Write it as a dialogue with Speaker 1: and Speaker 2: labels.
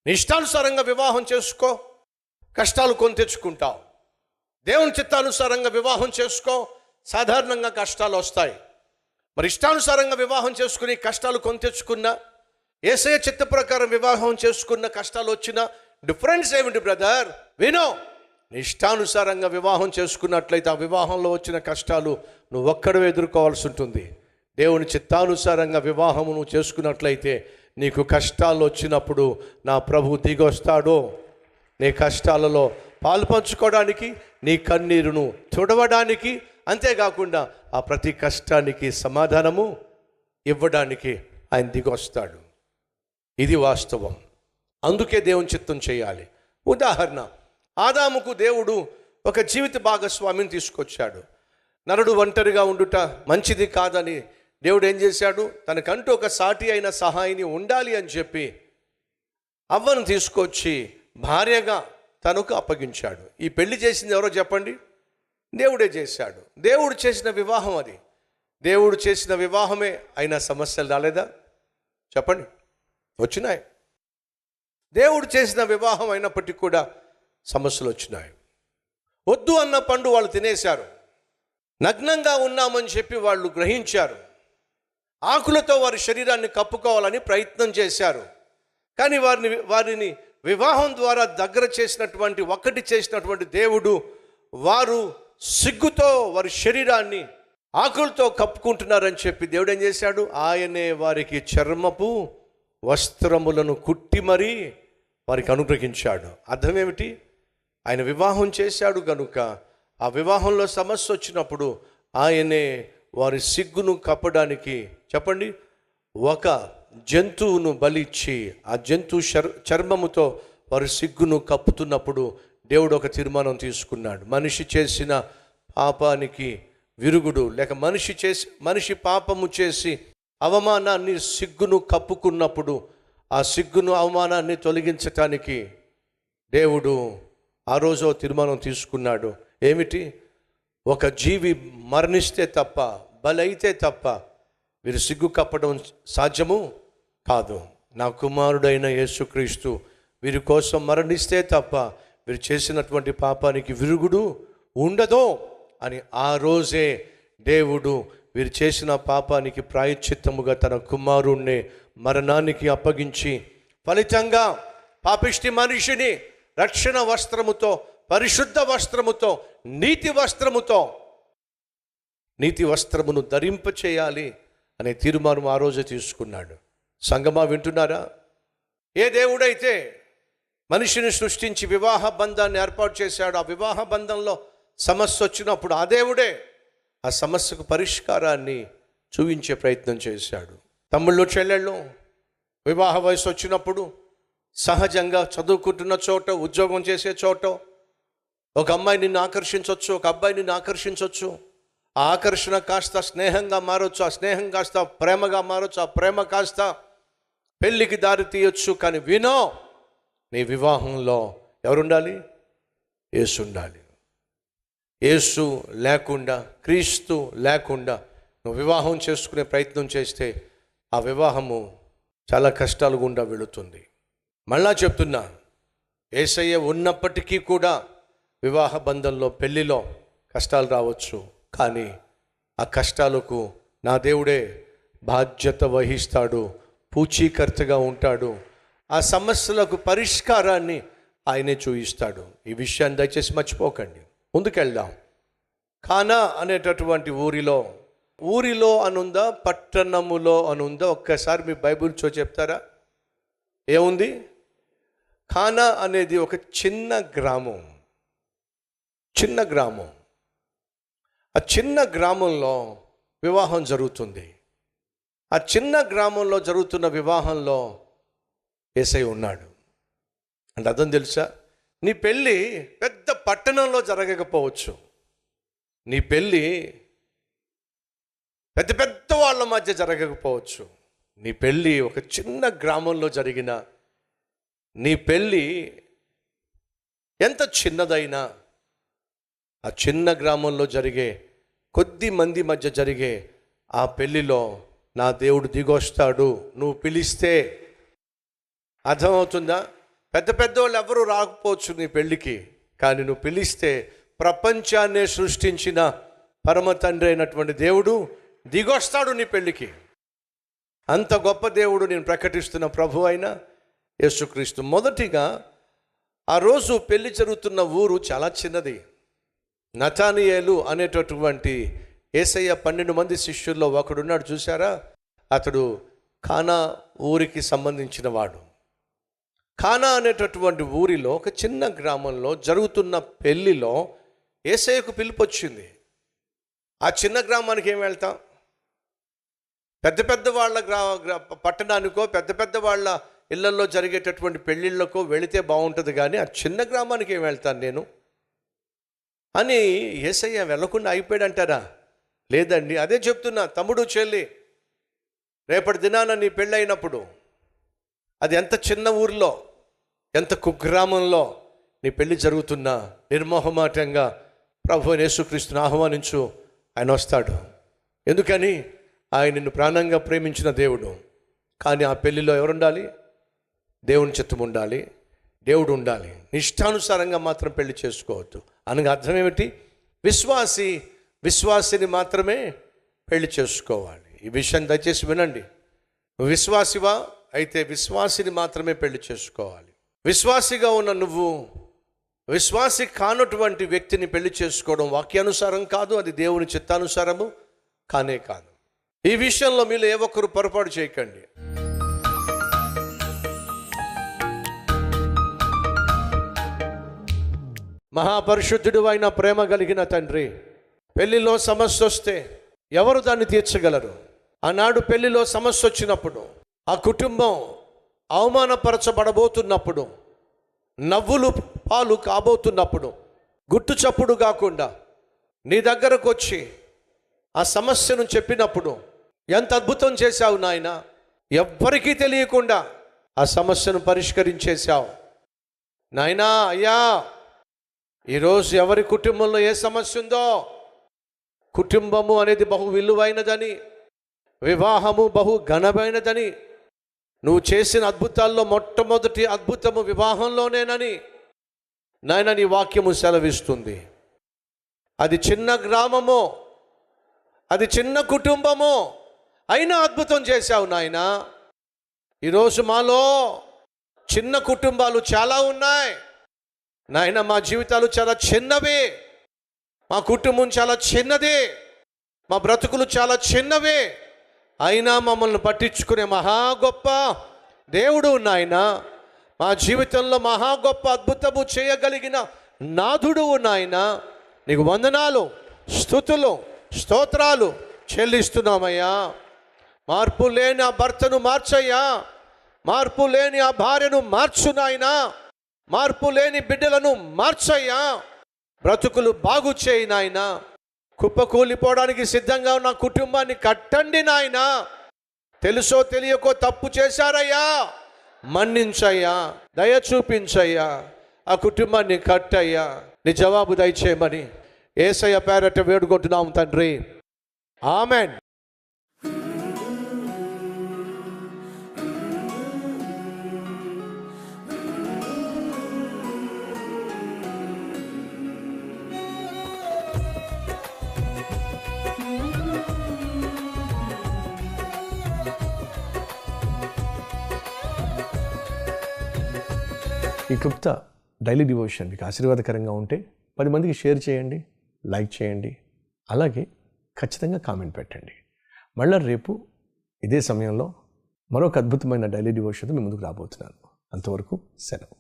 Speaker 1: నీ ఇష్టానుసారంగా వివాహం చేసుకో, కష్టాలు కొని తెచ్చుకుంటావు. దేవుని చిత్తానుసారంగా వివాహం చేసుకో, సాధారణంగా కష్టాలు వస్తాయి. మరి ఇష్టానుసారంగా వివాహం చేసుకుని కష్టాలు కొని తెచ్చుకున్నా, యేసయ్య చిత్త ప్రకారం వివాహం చేసుకున్న కష్టాలు వచ్చినా డిఫరెన్స్ ఏమిటి బ్రదర్? వినో, నీ ఇష్టానుసారంగా వివాహం చేసుకున్నట్లయితే ఆ వివాహంలో వచ్చిన కష్టాలు నువ్వు ఒక్కడే ఎదుర్కోవాల్సి ఉంటుంది. దేవుని చిత్తానుసారంగా వివాహము నువ్వు చేసుకున్నట్లయితే నీకు కష్టాలు వచ్చినప్పుడు నా ప్రభు దిగొస్తాడు. నీ కష్టాలలో పాలు పంచుకోవడానికి, నీ కన్నీరును తుడవడానికి, అంతేకాకుండా ఆ ప్రతి కష్టానికి సమాధానము ఇవ్వడానికి ఆయన దిగొస్తాడు. ఇది వాస్తవం. అందుకే దేవుని చిత్తం చేయాలి. ఉదాహరణ, ఆదాముకు దేవుడు ఒక జీవిత భాగస్వామిని తీసుకొచ్చాడు. నరుడు ఒంటరిగా ఉండుట మంచిది కాదని దేవుడు ఏం చేశాడు? తనకంటూ ఒక సాటి అయిన సహాయిని ఉండాలి అని చెప్పి అవ్వను తీసుకొచ్చి భార్యగా తనకు అప్పగించాడు. ఈ పెళ్లి చేసింది ఎవరో చెప్పండి? దేవుడే చేశాడు. దేవుడు చేసిన వివాహం అది. దేవుడు చేసిన వివాహమే అయినా సమస్యలు రాలేదా? చెప్పండి, వచ్చినాయి. దేవుడు చేసిన వివాహం అయినప్పటికీ కూడా సమస్యలు వచ్చినాయి. వద్దు అన్న పండు వాళ్ళు తినేశారు. నగ్నంగా ఉన్నామని చెప్పి వాళ్ళు గ్రహించారు. ఆకులతో వారి శరీరాన్ని కప్పుకోవాలని ప్రయత్నం చేశారు. కానీ వారిని వివాహం ద్వారా దగ్గర చేసినటువంటి, ఒక్కటి చేసినటువంటి దేవుడు, వారు సిగ్గుతో వారి శరీరాన్ని ఆకులతో కప్పుకుంటున్నారని చెప్పి దేవుడు ఏం చేశాడు? ఆయనే వారికి చర్మపు వస్త్రములను కుట్టి మరీ వారికి అనుగ్రహించాడు. అర్థం ఏమిటి? ఆయన వివాహం చేశాడు కనుక ఆ వివాహంలో సమస్య వచ్చినప్పుడు ఆయనే వారి సిగ్గును కప్పడానికి, చెప్పండి, ఒక జంతువును బలిచ్చి ఆ జంతువు చర్మముతో వారి సిగ్గును కప్పుతున్నప్పుడు దేవుడు ఒక తీర్మానం తీసుకున్నాడు. మనిషి చేసిన పాపానికి విరుగుడు, లేక మనిషి పాపము చేసి అవమానాన్ని, సిగ్గును కప్పుకున్నప్పుడు ఆ సిగ్గును, అవమానాన్ని తొలగించటానికి దేవుడు ఆ రోజు తీర్మానం తీసుకున్నాడు. ఏమిటి? ఒక జీవి మరణిస్తే తప్ప, బలైతే తప్ప వీరు సిగ్గు కప్పడం సాధ్యము కాదు. నా కుమారుడైన యేసుక్రీస్తు వీరి కోసం మరణిస్తే తప్ప వీరు చేసినటువంటి పాపానికి విరుగుడు ఉండదు అని ఆ రోజే దేవుడు వీరు చేసిన పాపానికి ప్రాయశ్చిత్తముగా తన కుమారుణ్ణి మరణానికి అప్పగించి, ఫలితంగా పాపిష్టి మనిషిని రక్షణ వస్త్రముతో, పరిశుద్ధ వస్త్రముతో, నీతి వస్త్రమును ధరింప చేయాలి అనే తీర్మానం ఆ రోజే తీసుకున్నాడు. సంగమా, వింటున్నారా? ఏ దేవుడైతే మనిషిని సృష్టించి వివాహ బంధాన్ని ఏర్పాటు చేశాడు, ఆ వివాహ బంధంలో సమస్య వచ్చినప్పుడు ఆ దేవుడే ఆ సమస్యకు పరిష్కారాన్ని చూపించే ప్రయత్నం చేశాడు. తమ్ముళ్ళు, చెల్లెళ్ళు వివాహ వయసు వచ్చినప్పుడు సహజంగా చదువుకుంటున్న చోట, ఉద్యోగం చేసే చోట ఒక అమ్మాయి నిన్ను ఆకర్షించవచ్చు, ఒక అబ్బాయి నిన్ను ఆకర్షించవచ్చు. ఆ ఆకర్షణ కాస్త స్నేహంగా మారవచ్చు, ఆ స్నేహం కాస్త ప్రేమగా మారవచ్చు, ఆ ప్రేమ కాస్త పెళ్ళికి దారి తీయొచ్చు. కానీ వినో, నీ వివాహంలో ఎవరుండాలి? యేసు ఉండాలి. యేసు లేకుండా, క్రీస్తు లేకుండా నువ్వు వివాహం చేసుకునే ప్రయత్నం చేస్తే ఆ వివాహము చాలా కష్టాలు గుండా వెళుతుంది. మళ్ళా చెప్తున్నా, యేసయ్య ఉన్నప్పటికీ కూడా వివాహ బంధంలో, పెళ్లిలో కష్టాలు రావచ్చు. కానీ ఆ కష్టాలకు నా దేవుడే బాధ్యత వహిస్తాడు, పూచీకర్తగా ఉంటాడు. ఆ సమస్యలకు పరిష్కారాన్ని ఆయనే చూపిస్తాడు. ఈ విషయాన్ని దయచేసి మర్చిపోకండి. ముందుకెళ్దాం. కానా అనేటటువంటి ఊరిలో అనుందా, పట్టణములో అనుందా? ఒక్కసారి మీ బైబిల్ చెప్తారా? ఏముంది? కానా అనేది ఒక చిన్న గ్రామం. ఆ చిన్న గ్రామంలో వివాహం జరుగుతుంది. ఆ చిన్న గ్రామంలో జరుగుతున్న వివాహంలో యేసయ్య ఉన్నాడు. అంటే అర్థం తెలుసా? నీ పెళ్ళి పెద్ద పట్టణంలో జరగకపోవచ్చు, నీ పెళ్ళి పెద్ద పెద్ద వాళ్ళ మధ్య జరగకపోవచ్చు, నీ పెళ్ళి ఒక చిన్న గ్రామంలో జరిగిన, నీ పెళ్ళి ఎంత చిన్నదైనా ఆ చిన్న గ్రామంలో జరిగే, కొద్ది మంది మధ్య జరిగే ఆ పెళ్ళిలో నా దేవుడు దిగొస్తాడు. నువ్వు పిలిస్తే. అర్థమవుతుందా? పెద్ద పెద్దోళ్ళు ఎవరు రాకపోవచ్చు నీ పెళ్ళికి, కానీ నువ్వు పిలిస్తే ప్రపంచాన్నే సృష్టించిన పరమ తండ్రి అయినటువంటి దేవుడు దిగొస్తాడు నీ పెళ్ళికి. అంత గొప్ప దేవుడు నేను ప్రకటిస్తున్న ప్రభు అయిన యేసుక్రీస్తు. మొదటిగా ఆ రోజు పెళ్లి జరుగుతున్న ఊరు చాలా చిన్నది. నతానియేలు అనేటటువంటి యేసయ్య 12 మంది శిష్యుల్లో ఒకడున్నాడు చూసారా, అతడు కానా ఊరికి సంబంధించిన వాడు. కానా అనేటటువంటి ఊరిలో ఒక చిన్న గ్రామంలో జరుగుతున్న పెళ్లిలో యేసయ్యకు పిలుపు వచ్చింది. ఆ చిన్న గ్రామానికి ఏం వెళ్తాం? పెద్ద పెద్ద వాళ్ళ పట్టణానికో పెద్ద పెద్ద వాళ్ళ ఇళ్లలో జరిగేటటువంటి పెళ్ళిళ్ళకో వెళితే బాగుంటుంది, కానీ ఆ చిన్న గ్రామానికి ఏం వెళ్తాను నేను అని యేసయ్య వెళ్ళకుండా అయిపోయాడంటారా? లేదండి, అదే చెప్తున్నా. తమ్ముడు చెల్లి, రేపటి దినాన నీ పెళ్ళైనప్పుడు అది ఎంత చిన్న ఊర్లో, ఎంత కుగ్రామంలో నీ పెళ్ళి జరుగుతున్నా నిర్మోహమాటంగా ప్రభు యేసుక్రీస్తుని ఆహ్వానించు. ఆయన వస్తాడు. ఎందుకని? ఆయన నిన్ను ప్రాణంగా ప్రేమించిన దేవుడు. కానీ ఆ పెళ్ళిలో ఎవరుండాలి? దేవుని చిత్తం ఉండాలి, దేవుడు ఉండాలి. ఇష్టానుసారంగా మాత్రం పెళ్లి చేసుకోవద్దు. అనగా అర్థం ఏమిటి? విశ్వాసిని మాత్రమే పెళ్లి చేసుకోవాలి. ఈ విషయం దయచేసి వినండి. నువ్వు విశ్వాసివా? అయితే విశ్వాసిని మాత్రమే పెళ్లి చేసుకోవాలి. విశ్వాసిగా ఉన్న నువ్వు విశ్వాసి కానటువంటి వ్యక్తిని పెళ్లి చేసుకోవడం వాక్యానుసారం కాదు, అది దేవుని చిత్తానుసారము కానే కాదు. ఈ విషయంలో మీరు ఏ ఒక్కరు పొరపాటు చేయకండి. మహాపరిశుద్ధుడు అయిన ప్రేమ కలిగిన తండ్రి, పెళ్లిలో సమస్య వస్తే ఎవరు దాన్ని తీర్చగలరు? ఆనాడు పెళ్లిలో సమస్య వచ్చినప్పుడు, ఆ కుటుంబం అవమానపరచబడబోతున్నప్పుడు, నవ్వులు పాలు కాబోతున్నప్పుడు, గుట్టు చప్పుడు కాకుండా నీ దగ్గరకు వచ్చి ఆ సమస్యను చెప్పినప్పుడు ఎంత అద్భుతం చేశావు నాయన. ఎవ్వరికీ తెలియకుండా ఆ సమస్యను పరిష్కరించేశావు నాయనా. అయ్యా, ఈరోజు ఎవరి కుటుంబంలో ఏ సమస్య ఉందో, కుటుంబము అనేది బహు విలువైనదని, వివాహము బహు ఘనమైనదని, నువ్వు చేసిన అద్భుతాల్లో మొట్టమొదటి అద్భుతము వివాహంలోనేనని నాయన నీ వాక్యము సెలవిస్తుంది. అది చిన్న గ్రామము, అది చిన్న కుటుంబము, అయినా అద్భుతం చేశావు నాయన. ఈరోజు మాలో చిన్న కుటుంబాలు చాలా ఉన్నాయి నాయన. మా జీవితాలు చాలా చిన్నవి, మా కుటుంబం చాలా చిన్నది, మా బ్రతుకులు చాలా చిన్నవి, అయినా మమ్మల్ని పట్టించుకునే మహా గొప్ప దేవుడు నాయన. మా జీవితంలో మహా గొప్ప అద్భుతము చేయగలిగిన నాథుడు నాయన. నీకు వందనాలు, స్తుతులు, స్తోత్రాలు చెల్లిస్తున్నామయ్యా. మార్పు లేని ఆ భర్తను మార్చయ్యా, మార్పు లేని ఆ భార్యను మార్చు నాయనా, మార్పు లేని బిడ్డలను మార్చయ్యా, బ్రతుకులు బాగు చేయి నాయనా. కుప్పకూలిపోవడానికి సిద్ధంగా ఉన్న కుటుంబాన్ని కట్టండి నాయనా. తెలుసో తెలియకో తప్పు చేశారయ్యా, మన్నించయ్యా, దయ చూపించయ్యా, ఆ కుటుంబాన్ని కట్టయ్యా. నీ జవాబు దయచేయమని యేసయ్య పేరట వేడుకుంటున్నాం తండ్రి, ఆమెన్. ఈ క్లుప్త డైలీ డివోషన్ మీకు ఆశీర్వాదకరంగా ఉంటే 10 మందికి షేర్ చేయండి, లైక్ చేయండి, అలాగే ఖచ్చితంగా కామెంట్ పెట్టండి. మళ్ళీ రేపు ఇదే సమయంలో మరొక అద్భుతమైన డైలీ డివోషన్తో మీ ముందుకు రాబోతున్నాను. అంతవరకు సెలవు.